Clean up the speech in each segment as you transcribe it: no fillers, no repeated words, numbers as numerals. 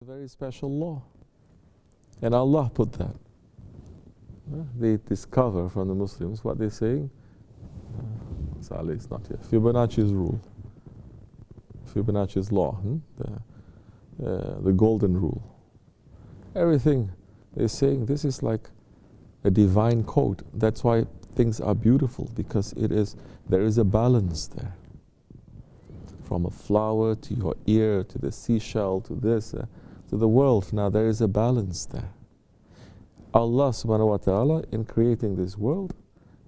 A very special law. And Allah put that. They discover from the Muslims what they're saying. Saleh is not here. Fibonacci's rule. Fibonacci's law. The golden rule. Everything they're saying, this is like a divine code. That's why things are beautiful, because there is a balance there. From a flower to your ear to the seashell to this, to the world. Now there is a balance there. Allah subhanahu wa ta'ala, in creating this world,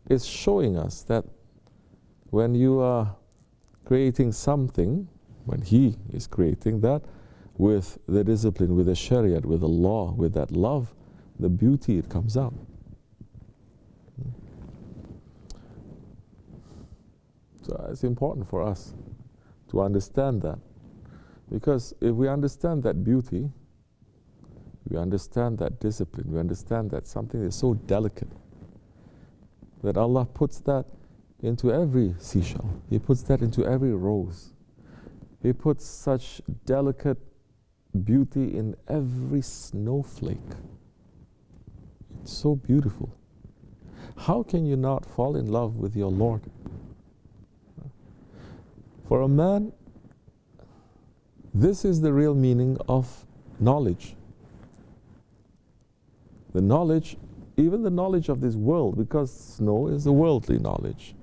is showing us that when you are creating something, when He is creating that, with the discipline, with the shariat, with the law, with that love, the beauty, it comes out. So it's important for us to understand that. Because if we understand that beauty, we understand that discipline, we understand that something is so delicate, that Allah puts that into every seashell. He puts that into every rose. He puts such delicate beauty in every snowflake. It's so beautiful. How can you not fall in love with your Lord? For a man, this is the real meaning of knowledge. The knowledge, even the knowledge of this world, because snow is a worldly knowledge.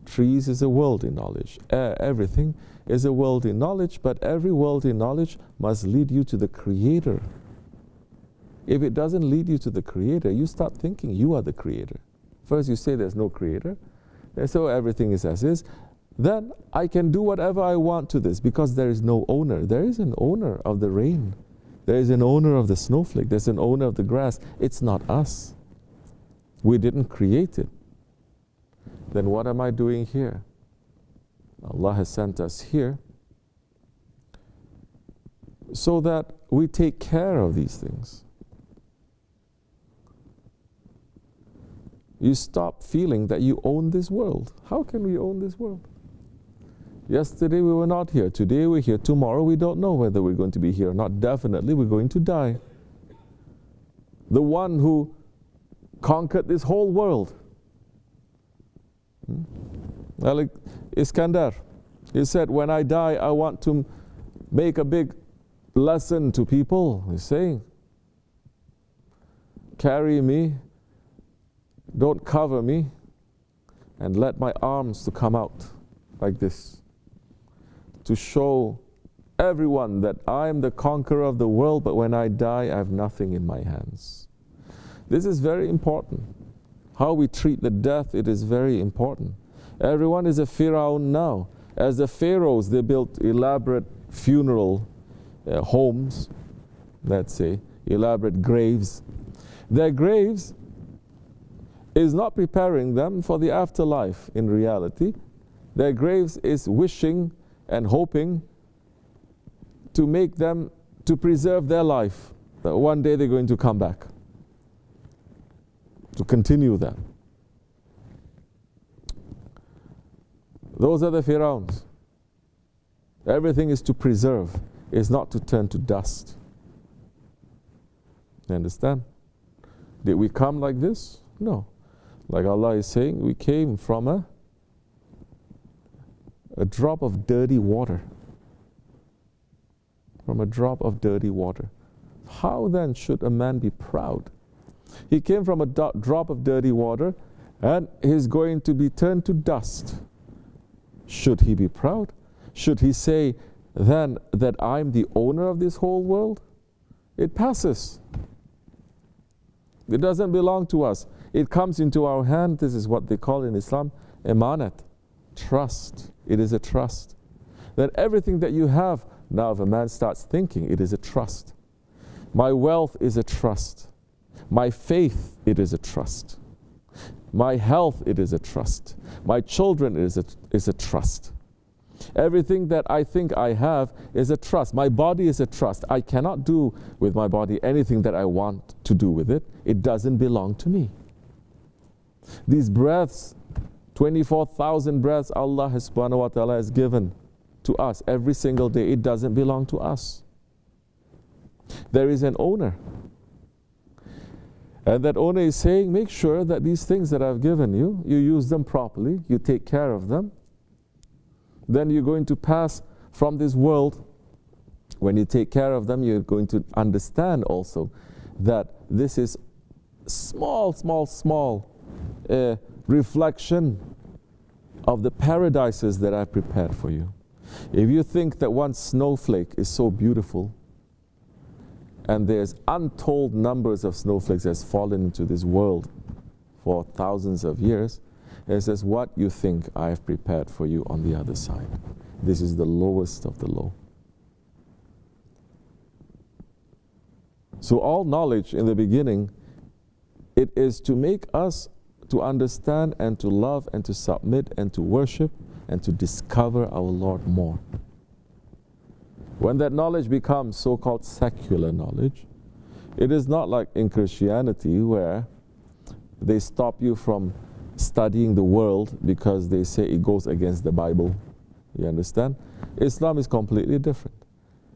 Trees is a worldly knowledge. Everything is a worldly knowledge, but every worldly knowledge must lead you to the Creator. If it doesn't lead you to the Creator, you start thinking you are the Creator. First you say there's no Creator, so everything is as is. Then I can do whatever I want to this, because there is no owner. There is an owner of the rain. There is an owner of the snowflake. There's an owner of the grass. It's not us. We didn't create it. Then what am I doing here? Allah has sent us here so that we take care of these things. You stop feeling that you own this world. How can we own this world? Yesterday we were not here. Today we're here. Tomorrow we don't know whether we're going to be here or not. Definitely we're going to die. The one who conquered this whole world, Iskandar, he said, when I die, I want to make a big lesson to people. He's saying, carry me, don't cover me, and let my arms to come out like this, to show everyone that I am the conqueror of the world, but when I die, I have nothing in my hands. This is very important. How we treat the death, it is very important. Everyone is a Pharaoh now. As the pharaohs, they built elaborate funeral homes, let's say, elaborate graves. Their graves is not preparing them for the afterlife in reality. Their graves is wishing and hoping to make them, to preserve their life, that one day they're going to come back, to continue that. Those are the pharaohs. Everything is to preserve, is not to turn to dust. You understand? Did we come like this? No. Like Allah is saying, we came from a drop of dirty water. From a drop of dirty water. How then should a man be proud? He came from a drop of dirty water and he's going to be turned to dust. Should he be proud? Should he say then that I'm the owner of this whole world? It passes. It doesn't belong to us. It comes into our hand. This is what they call in Islam emanat, trust. It is a trust. That everything that you have, now if a man starts thinking, it is a trust. My wealth is a trust. My faith, it is a trust. My health, it is a trust. My children is a trust. Everything that I think I have is a trust. My body is a trust. I cannot do with my body anything that I want to do with it. It doesn't belong to me. These breaths, 24,000 breaths Allah subhanahu wa ta'ala has given to us every single day, it doesn't belong to us. There is an owner. And that owner is saying, make sure that these things that I've given you, you use them properly, you take care of them. Then you're going to pass from this world. When you take care of them, you're going to understand also that this is small reflection of the paradises that I've prepared for you. If you think that one snowflake is so beautiful, and there's untold numbers of snowflakes that's fallen into this world for thousands of years, it says, what you think I have prepared for you on the other side. This is the lowest of the low. So all knowledge in the beginning, it is to make us to understand and to love and to submit and to worship and to discover our Lord more. When that knowledge becomes so-called secular knowledge, it is not like in Christianity where they stop you from studying the world because they say it goes against the Bible. You understand? Islam is completely different.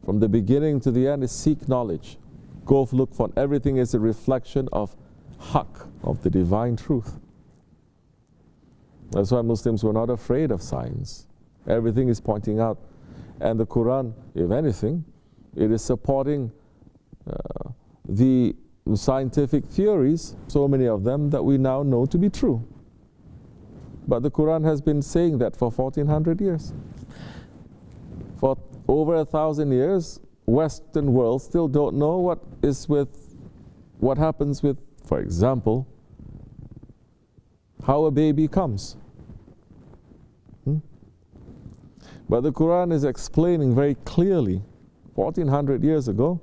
From the beginning to the end is seek knowledge. Go look for everything is a reflection of Haqq, of the divine truth. That's why Muslims were not afraid of science. Everything is pointing out. And the Quran, if anything, it is supporting the scientific theories, so many of them that we now know to be true. But the Quran has been saying that for 1400 years. For over 1,000 years, Western world still don't know what happens with, for example, how a baby comes. But the Quran is explaining very clearly, 1400 years ago,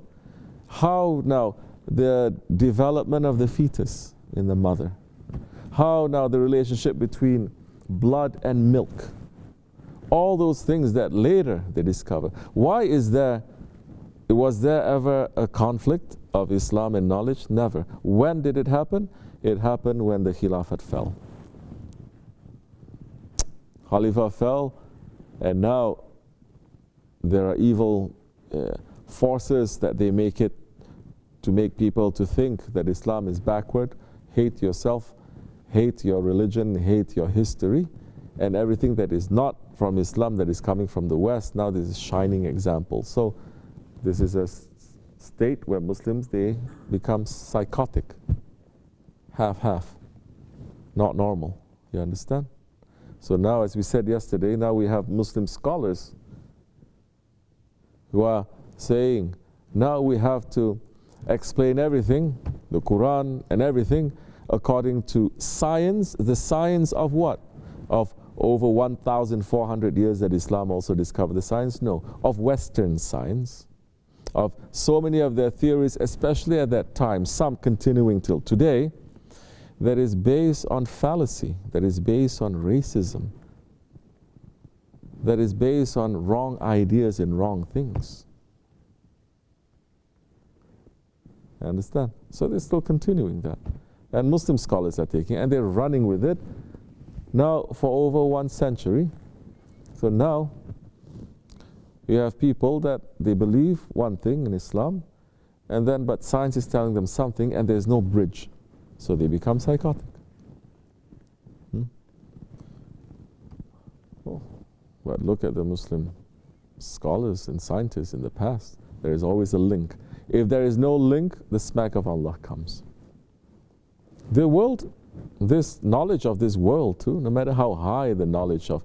how now the development of the fetus in the mother, how now the relationship between blood and milk, all those things that later they discover. Why was there ever a conflict of Islam and knowledge? Never. When did it happen? It happened when the Khilafat fell. Khalifah fell, and now there are evil forces that they make it to make people to think that Islam is backward. Hate yourself, hate your religion, hate your history, and everything that is not from Islam that is coming from the West. Now this is a shining example. So this is a state where Muslims, they become psychotic, half-half, not normal. You understand? So now, as we said yesterday, now we have Muslim scholars who are saying, now we have to explain everything, the Quran and everything, according to science. The science of what? Of over 1,400 years that Islam also discovered the science? No, of Western science, of so many of their theories, especially at that time, some continuing till today, that is based on fallacy, that is based on racism, that is based on wrong ideas and wrong things. Understand? So they're still continuing that. And Muslim scholars are taking, and they're running with it now for over 1 century. So now you have people that they believe one thing in Islam, and then but science is telling them something, and there's no bridge. So they become psychotic. Oh, but look at the Muslim scholars and scientists in the past. There is always a link. If there is no link, the smack of Allah comes. The world, this knowledge of this world too, no matter how high the knowledge of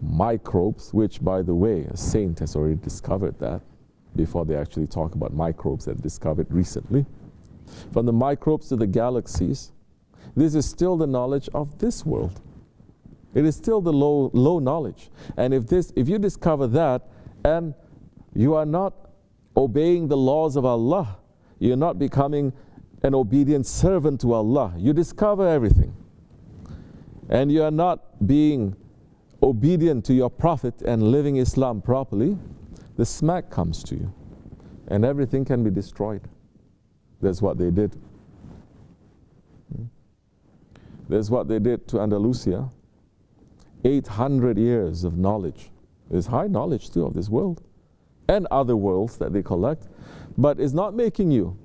microbes, which by the way, a saint has already discovered that before they actually talk about microbes that discovered recently. From the microbes to the galaxies, this is still the knowledge of this world. It is still the low knowledge. And if you discover that and you are not obeying the laws of Allah, you're not becoming an obedient servant to Allah, you discover everything, and you are not being obedient to your Prophet and living Islam properly, the smack comes to you and everything can be destroyed. That's what they did. That's what they did to Andalusia. 800 years of knowledge. There's high knowledge too of this world and other worlds that they collect. but it's not making you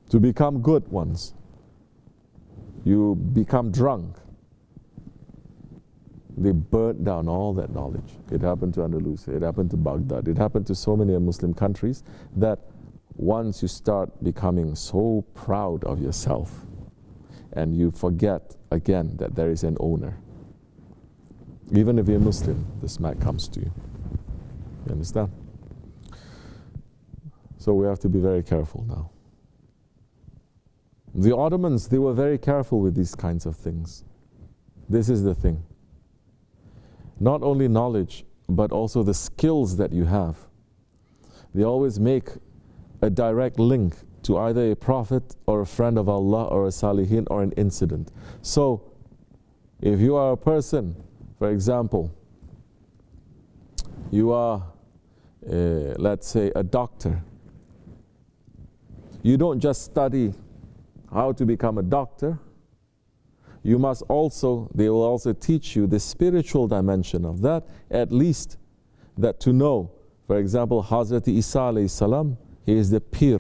to become good ones. You become drunk. They burnt down all that knowledge. It happened to Andalusia, it happened to Baghdad, it happened to so many Muslim countries, that once you start becoming so proud of yourself and you forget again that there is an owner. Even if you're Muslim, the smack comes to you. You understand? So we have to be very careful now. The Ottomans, they were very careful with these kinds of things. This is the thing. Not only knowledge, but also the skills that you have. They always make a direct link to either a prophet or a friend of Allah or a salihin or an incident. So, if you are a person, for example, you are, let's say, a doctor. You don't just study how to become a doctor. You must also, they will also teach you the spiritual dimension of that, at least that to know, for example, Hazrat Isa alayhi salam, he is the pir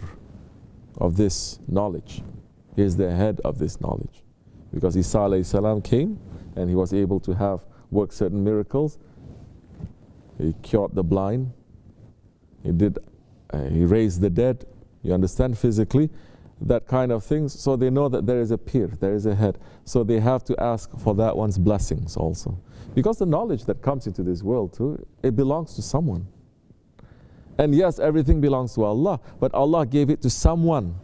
of this knowledge. He is the head of this knowledge. Because Isa alayhi salam came and he was able to work certain miracles. He cured the blind. He raised the dead. You understand, physically, that kind of things. So they know that there is a pir, there is a head. So they have to ask for that one's blessings also. Because the knowledge that comes into this world too, it belongs to someone. And yes, everything belongs to Allah, but Allah gave it to someone.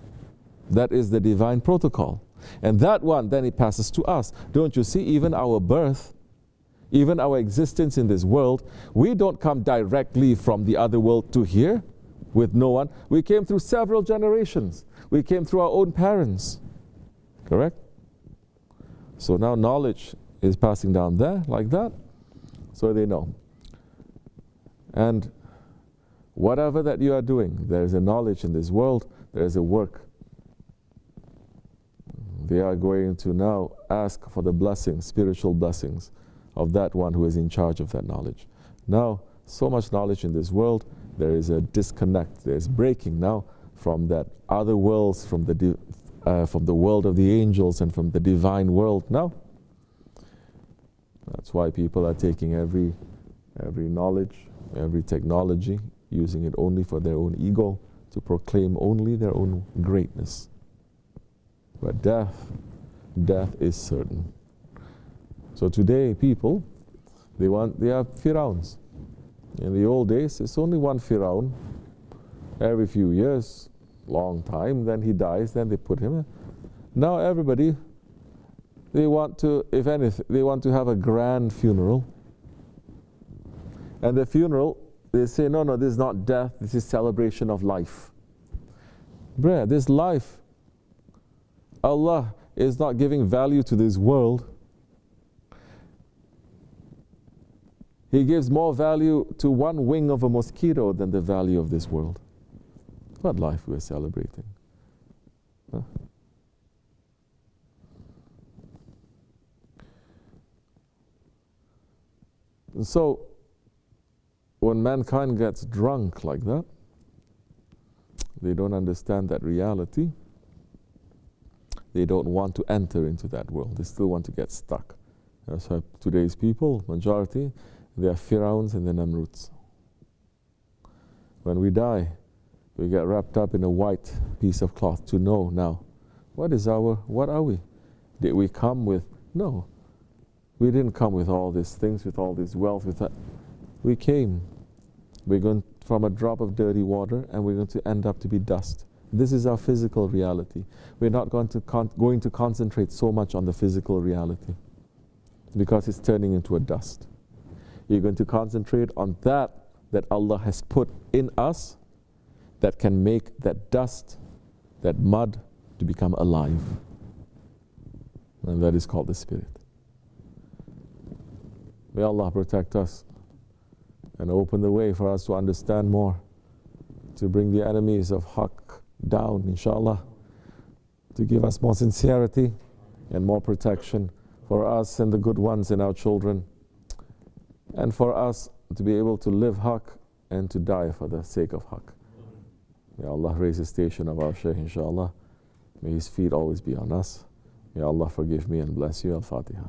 That is the divine protocol. And that one, then it passes to us. Don't you see, even our birth, even our existence in this world, we don't come directly from the other world to here with no one. We came through several generations. We came through our own parents. Correct? So now knowledge is passing down there like that. So they know. And whatever that you are doing, there is a knowledge in this world, there is a work. They are going to now ask for the blessings, spiritual blessings of that one who is in charge of that knowledge. Now, so much knowledge in this world, there is a disconnect. There is breaking now from that other worlds, from the world of the angels and from the divine world. Now, that's why people are taking every knowledge, every technology, using it only for their own ego, to proclaim only their own greatness. But death is certain. So today people, they are Firauns. In the old days, it's only one Firaun. Every few years, long time, then he dies, then they put him in. Now everybody, they want to, if anything, they want to have a grand funeral. And the funeral, they say, no, this is not death, this is celebration of life. Bruh, this life, Allah is not giving value to this world. He gives more value to one wing of a mosquito than the value of this world. What life we're celebrating? Huh? And so, when mankind gets drunk like that, they don't understand that reality. They don't want to enter into that world. They still want to get stuck. That's why today's people, majority, they are Firauns and the Namruds. When we die, we get wrapped up in a white piece of cloth to know now, what are we? Did we come with, no. We didn't come with all these things, with all this wealth, with that. We came. We're going from a drop of dirty water and we're going to end up to be dust. This is our physical reality. We're not going to concentrate so much on the physical reality because it's turning into a dust. You're going to concentrate on that Allah has put in us that can make that dust, that mud, to become alive. And that is called the spirit. May Allah protect us and open the way for us to understand more, to bring the enemies of Haqq down, inshallah, to give us more sincerity and more protection for us and the good ones and our children, and for us to be able to live Haqq and to die for the sake of Haqq. May Allah raise the station of our Shaykh, inshallah. May his feet always be on us. May Allah forgive me and bless you. Al-Fatiha.